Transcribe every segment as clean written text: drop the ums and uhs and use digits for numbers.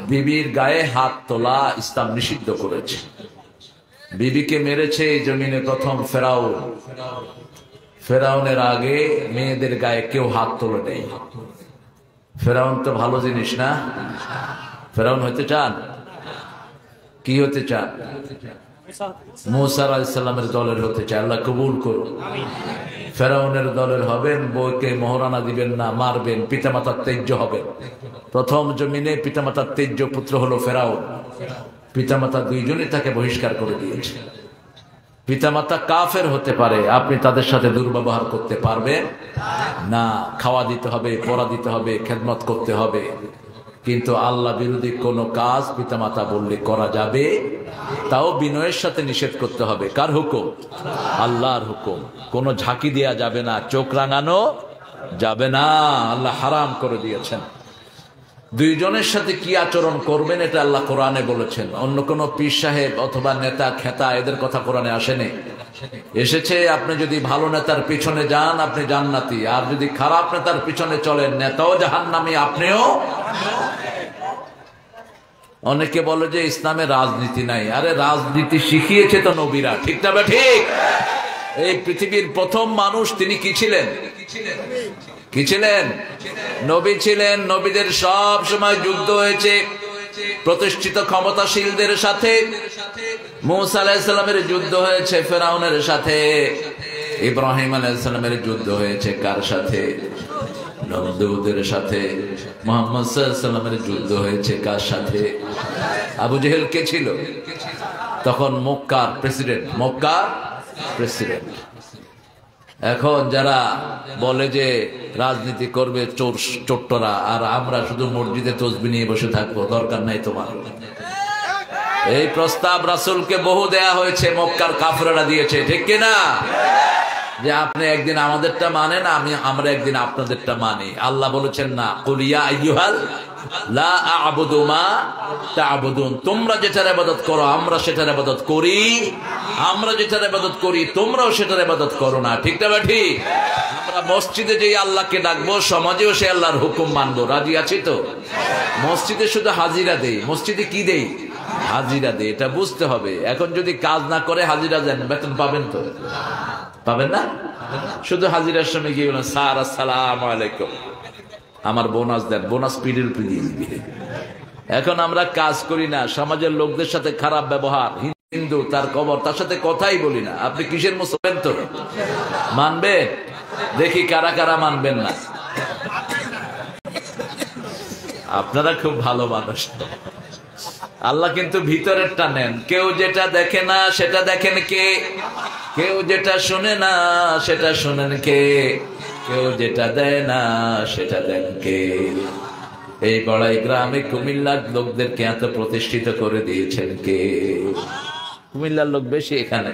বিবির গায়ে হাত তোলা ইসলাম নিষিদ্ধ করেছে। বিবিকে মেরেছে এই জমিনে প্রথম ফেরাউন। ফেরাউনের আগে মেয়েদের গায়ে কেউ হাত তোলে নেই। ফেরাউন তো ভালো জিনিস না? ফেরাউন হতে চান? কি হতে চান? মুসা আলাইহিস সালামের দলের হতে চায়। আল্লাহ কবুল করুন। ফেরাউনের দলের হবেন, বউকে মহারানা দিবেন না, মারবেন, পিতামাতার তেজ্য হবেন। প্রথম জমিনে পিতামাতার তেজ্য পুত্র হলো ফেরাউন। পিতামাতা দুইজনই তাকে বহিষ্কার করে দিয়েছে। পিতামাতা কাফের হতে পারে, আপনি তাদের সাথে দুর্ব্যবহার করতে পারবেন না। খাওয়া দিতে হবে, পড়া দিতে হবে, খেদমত করতে হবে, কিন্তু আল্লাহ বিরোধী কোনো কাজ পিতামাতা বললে করা যাবে, তাও বিনয়ের সাথে নিষেধ করতে হবে। কার হুকুম? আল্লাহর হুকুম। কোনো ঝাঁকি দেয়া যাবে না, চোখ রাঙানো যাবে না, আল্লাহ হারাম করে দিয়েছেন। দুইজনের সাথে কি আচরণ করবেন এটা আল্লাহ কোরআনে বলেছেন। অন্য কোন পীর সাহেব অথবা নেতা খেতা এদের কথা কোরআনে আসেনি। এসেছে আপনি যদি ভালো নেতার পিছনে যান আপনি জান্নাতি, আর যদি খারাপ নেতার পিছনে চলেন নেতাও জাহান্নামী, আপনিও। অনেকে বলে যে ইসলামে রাজনীতি নাই। আরে রাজনীতি শিখিয়েছে তো নবীরা, ঠিক না? ঠিক। এই পৃথিবীর প্রথম মানুষ তিনি কি ছিলেন? কি ছিলেন? নবী ছিলেন। নবীদের সব সময় যুদ্ধ হয়েছে প্রতিষ্ঠিত ক্ষমতাশীলদের সাথে। মুসা আলাইহিস সালামের যুদ্ধ হয়েছে ফেরাউনের সাথে। ইব্রাহিম আলাইহিস সালামের যুদ্ধ হয়েছে কার সাথে? নমরুদের সাথে। মুহাম্মদ সাল্লাল্লাহু আলাইহি সাল্লামের যুদ্ধ হয়েছে কার সাথে? আবু জেহেল কে ছিল তখন? মক্কার প্রেসিডেন্ট। মক্কার প্রেসিডেন্ট। এখন যারা বলে যে রাজনীতি করবে চোর চোট্টরা, আর আমরা শুধু মসজিদে তসবিহ নিয়ে বসে থাকবো, দরকার নাই তোমার। এই প্রস্তাব রাসূলকে বহু দেয়া হয়েছে, মক্কার কাফেররা দিয়েছে, ঠিক কিনা? যে আপনি একদিন আমাদেরটা মানেন, আমরা একদিন আপনাদেরটা মানি। আল্লাহ বলেছেন না, কুল ইয়া আইয়ুহাল লা আ'বুদু মা তা'বুদুন, তোমরা যেটার ইবাদত করো আমরা সেটার ইবাদত করি, আমরা যেটার ইবাদত করি তোমরাও সেটার ইবাদত করো না, ঠিক না? ঠিক। আমরা মসজিদে যেই আল্লাহকে ডাকবো সমাজেও সে আল্লাহর হুকুম মানবো। রাজি আছি তো? মসজিদে শুধু হাজিরা দেই। মসজিদে কি দেই? হাজিরা দেই। এটা বুঝতে হবে। এখন যদি কাজ না করে হাজিরা দেন, বেতন পাবেন তো? পাবেন না। শুধু হাজিরার সময় গিয়ে বলেন স্যার আসসালামু আলাইকুম, আমার বোনাস দেন, বোনাস পিডিল দিয়ে দিবে। এখন আমরা কাজ করি না, সমাজের লোকদের সাথে খারাপ ব্যবহার, হিন্দু তার কবর, তার সাথে কথাই বলি না। আপনি কিসের মুসলমান? তো মানবেন? দেখি কারা কারা মানবেন না। আপনারা খুব ভালো মানুষ। আল্লাহ কিন্তু ভিতরেরটা নেন। কেউ যেটা দেখে না সেটা দেখেন কে? কেউ যেটা শুনে না সেটা শুনেন কে? কেউ যেটা দেয় না সেটা দেন কে? এই বড়াই গ্রামে কুমিল্লার লোকদেরকে এত প্রতিষ্ঠিত করে দিয়েছেন কে? কুমিল্লার লোক বেশি এখানে।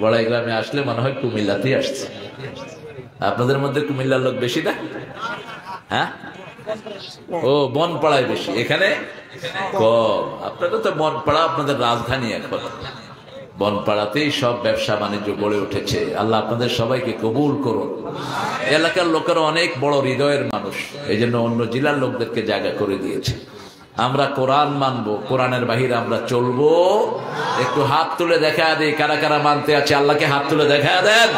বড়াই গ্রামে আসলে মনে হয় কুমিল্লাতেই আসছে। আপনাদের মধ্যে কুমিল্লার লোক বেশি না? হ্যাঁ, ও বনপাড়ায় বেশি, এখানে কম। আপনারা তো বনপাড়া আপনাদের রাজধানী। এখন বনপাড়াতেই সব ব্যবসা বাণিজ্য গড়ে উঠেছে। আল্লাহ আপনাদের সবাইকে কবুল করুন। এলাকার লোকেরা অনেক বড় হৃদয়ের মানুষ, এই জন্য অন্য জেলার লোকদেরকে জায়গা করে দিয়েছে। আমরা কোরআন মানবো, কোরআনের বাহিরে আমরা চলবো। একটু হাত তুলে দেখা দেয় কারা কারা মানতে আছে। আল্লাহকে হাত তুলে দেখা দেন।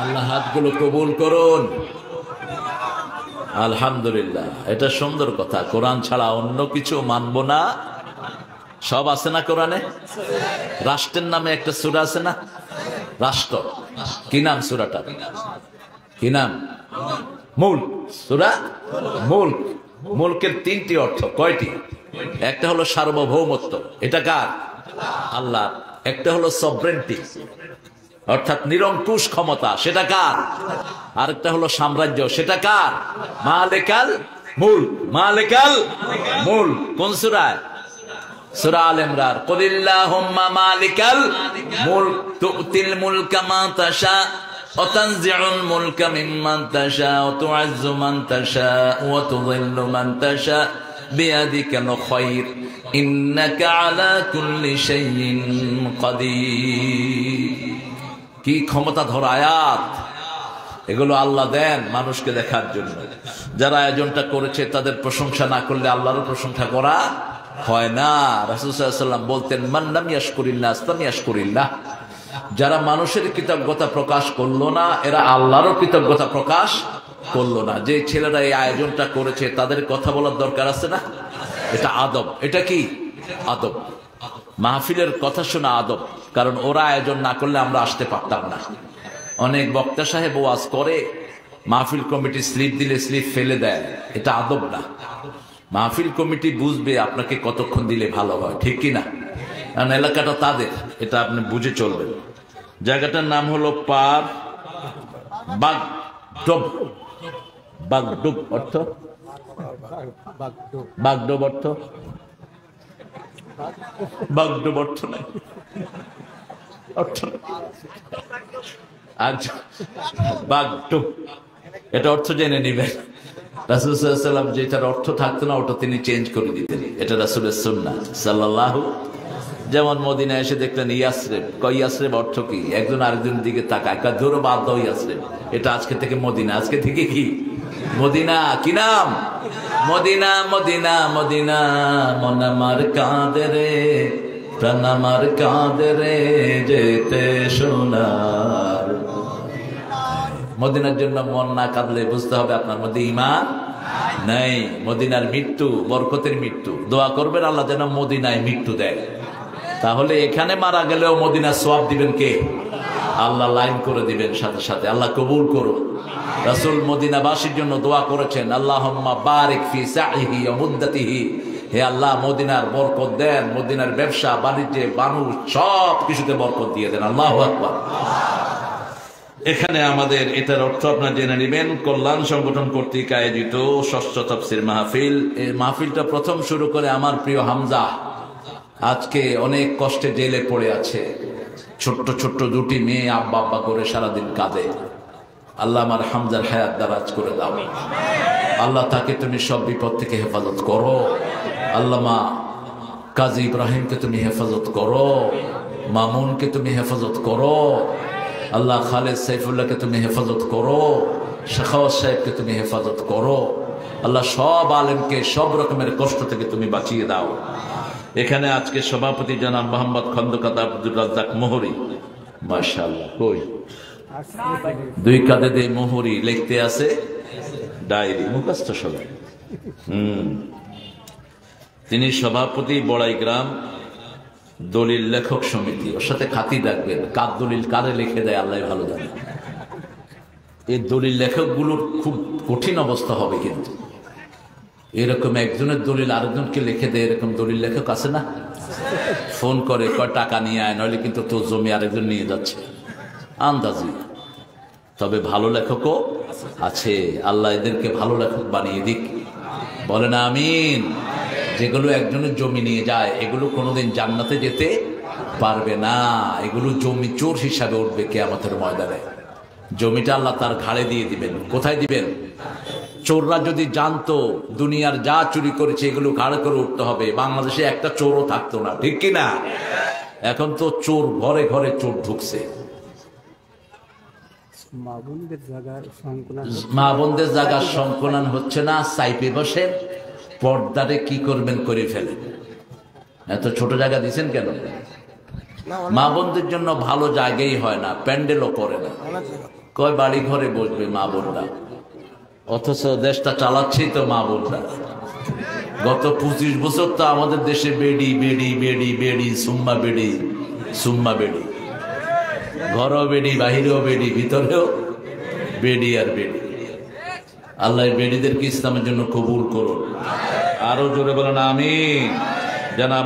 আল্লাহ হাতগুলো কবুল করুন। আলহামদুলিল্লাহ, এটা সুন্দর কথা। কোরআন ছাড়া অন্য কিছু মানবো না। সব আছে না কোরআনে? রাষ্ট্রের নামে একটা সূরা আছে না? রাষ্ট্র কি নাম? সূরাটা কি নাম? মুল্ক। সূরা মুল্ক। মুল্কের তিনটি অর্থ। কয়টি? একটা হলো সার্বভৌমত্ব, এটা কার? আল্লাহ। একটা হলো সভরেন্টি, অর্থাৎ নিরঙ্কুশ ক্ষমতা, সেটা কার? আরেকটা হলো সাম্রাজ্য, সেটা কার? মালিকাল মুলক। মালিকাল মুলক কোন সূরায়? সূরা আল ইমরান। কুলিল্লাহুম্মা মালিকাল মুলক তুতিল মুলকা মা তাশা ওয়া তানজিউল মুলকা মিম্মান তাশা ওয়া তু'আজ্জু মান তাশা ওয়া তুযিল্লু মান তাশা বিয়াদিকাল খায়র ইন্নাকা আলা কুল্লি শাইইন কাদির। কি ক্ষমতা ধর আয়াত! এগুলো আল্লাহ দেন মানুষকে দেখার জন্য। যারা আয়োজনটা করেছে তাদের প্রশংসা না করলে আল্লাহরও প্রশংসা করা হয় না। রাসূল সাল্লাল্লাহু আলাইহি ওয়াসাল্লাম বলতেন, মান লাম ইয়াশকুরিল্লাহ লাম ইয়াশকুরিল্লাহ। যারা মানুষের কৃতজ্ঞতা প্রকাশ করলো না, এরা আল্লাহরও কৃতজ্ঞতা প্রকাশ করলো না। যে ছেলেরা এই আয়োজনটা করেছে তাদের কথা বলার দরকার আছে না? এটা আদব। এটা কি আদব? মাহফিলের কথা শোনা আদব। কারণ ওরা আয়োজন না করলে আমরা আসতে পারতাম না। অনেক বক্তা সাহেব ওয়াজ করে, মাহফিল কমিটি স্লিপ দিলে স্লিপ ফেলে দেয়। এটা আদব না। মাহফিল কমিটি বুঝবে আপনাকে কতক্ষণ দিলে ভালো হয়, ঠিক কিনা? কারণ এলাকাটা তাদের, এটা আপনি বুঝে চলবেন। জায়গাটার নাম হলো পার বাগডোব। বাগডোব অর্থ বাগডোব অর্থ বাগডোব অর্থ নাই, অর্থ আচ্ছা বাগডোব, এটা অর্থ জেনে নিবেন। রাসূল সাল্লাল্লাহু আলাইহি ওয়াসাল্লাম যেটার অর্থ থাকতো না ওটা তিনি চেঞ্জ করে দিতেন। এটা রাসূলের সুন্নাহ সাল্লাল্লাহু। যেমন মদিনায় এসে দেখলেন ইয়াসরিব, কয় ইয়াসরিব অর্থ কি? একজন আরেকজনের দিকে তাকায়, কয় ধরো বাদ দাও ইয়াসরিব, এটা আজকে থেকে মদিনা। আজকে থেকে কি মদিনা? কি নাম? মদিনা। মদিনা মদিনা মন আমার কাঁদে রে, প্রাণ আমার কাঁদে রে, যেতে সোনার। মদিনার জন্য মন না কাঁদলে বুঝতে হবে আপনার মধ্যে ঈমান নাই। মদিনার মৃত্যু বরকতের মৃত্যু। দোয়া করবেন আল্লাহ যেন মদিনায় মৃত্যু দেয়। তাহলে এখানে মারা গেলেও মদিনার সওয়াব দিবেন কে? আল্লাহ লাইন করে দিবেন সাথে সাথে। আল্লাহ কবুল করুন। রাসূল মদিনাবাসীর জন্য দোয়া করেছেন, আল্লাহুম্মা বারিক ফি সাইহি ওয়া মুদ্দাতিহি। হে আল্লাহ মদিনার বরকত দেন, মদিনার ব্যবসা বাণিজ্যে মানুষ সব কিছুতে বরকত দিয়ে দেন। আল্লাহু আকবার। এখানে আমাদের এটার অর্থ আপনারা জেনে নেবেন। কল্যাণ সংগঠন কর্তৃক আয়োজিত ষষ্ঠ তাফসীর মাহফিল। এই মাহফিলটা প্রথম শুরু করে আমার প্রিয় হামজা। আজকে অনেক কষ্টে জেলে পড়ে আছে। ছোট্ট ছোট্ট দুটি মেয়ে আব্বা আব্বা করে সারাদিন কাঁদে। আল্লাহ আমার হামজার হায়াত দারাজ করে দাও। আল্লাহ তাকে তুমি সব বিপদ থেকে হেফাজত করো। আল্লামা কাজী ইব্রাহিমকে তুমি হেফাজত করো, মামুনকে তুমি হেফাজত করো। আল্লাহ খালেদ সাইফুল্লাহকে তুমি হেফাজত করো, শাখাওয়াত সাহেবকে তুমি হেফাজত করো। আল্লাহ সব আলেমকে সব রকমের কষ্ট থেকে তুমি বাঁচিয়ে দাও। এখানে আজকে সভাপতি জনাব মোহাম্মদ খন্দকার আব্দুর রাজ্জাক মোহরি, মাশাআল্লাহ, কই দুই কাঁধে দিয়ে মোহরি লিখতে আছে, ডায়েরি মুখস্থ সবাই। তিনি সভাপতি বড়াই গ্রাম দলিল লেখক সমিতি। ওর সাথে খাতি রাখবেন, কার দলিল কারে লিখে দেয় আল্লাহ ভালো জানে। এই দলিল লেখক গুলোর খুব কঠিন অবস্থা হবে, কিন্তু এরকম একজনের দলিল আরেকজনকে লিখে দেয়, এরকম দলিল লেখক আছে না? ফোন করে কয় টাকা নিয়ে আয়, নইলে কিন্তু তোর জমি আরেকজন নিয়ে যাচ্ছে, আন্দাজি। তবে ভালো লেখকও আছে। আল্লাহ এদেরকে ভালো লেখক বানিয়ে দিক, বলে না আমিন। যেগুলো একজনের জমি নিয়ে যায় এগুলো কোনোদিন জান্নাতে যেতে পারবে না। এগুলো জমি চোর হিসাবে উঠবে কিয়ামতের ময়দানে। জমিটা আল্লাহ তার ঘাড়ে দিয়ে দিবেন। কোথায় দিবেন? চোররা যদি জানতো দুনিয়ার যা চুরি করেছে এগুলো ঘাড়ে করে উঠতে হবে, বাংলাদেশে একটা চোরও থাকতো না, ঠিক কিনা? এখন তো চোর ঘরে ঘরে চোর ঢুকছে। মা বোনদের জায়গার সংকলন হচ্ছে না, সাইপে বসে পর্দারে কি করবেন করে ফেলেন। এত ছোট জায়গা দিচ্ছেন কেন? মা বোনদের জন্য ভালো জায়গাই হয় না, প্যান্ডেলও করে না। কয় বাড়ি ঘরে বসবে মা বোনরা, অথচ দেশটা চালাচ্ছেই তো মা বোনরা। গত 25 বছর তো আমাদের দেশে বেডি বেডি বেডি বেডি সুম্মা বেডি সুম্মা বেডি, ঘরও বেডি বাহিরেও বেডি ভিতরেও বেডি আর বেডি। আল্লাহ বেডিদেরকে ইসলামের জন্য কবুল করুন। আরো জোরে বলেন আমিন। জানাব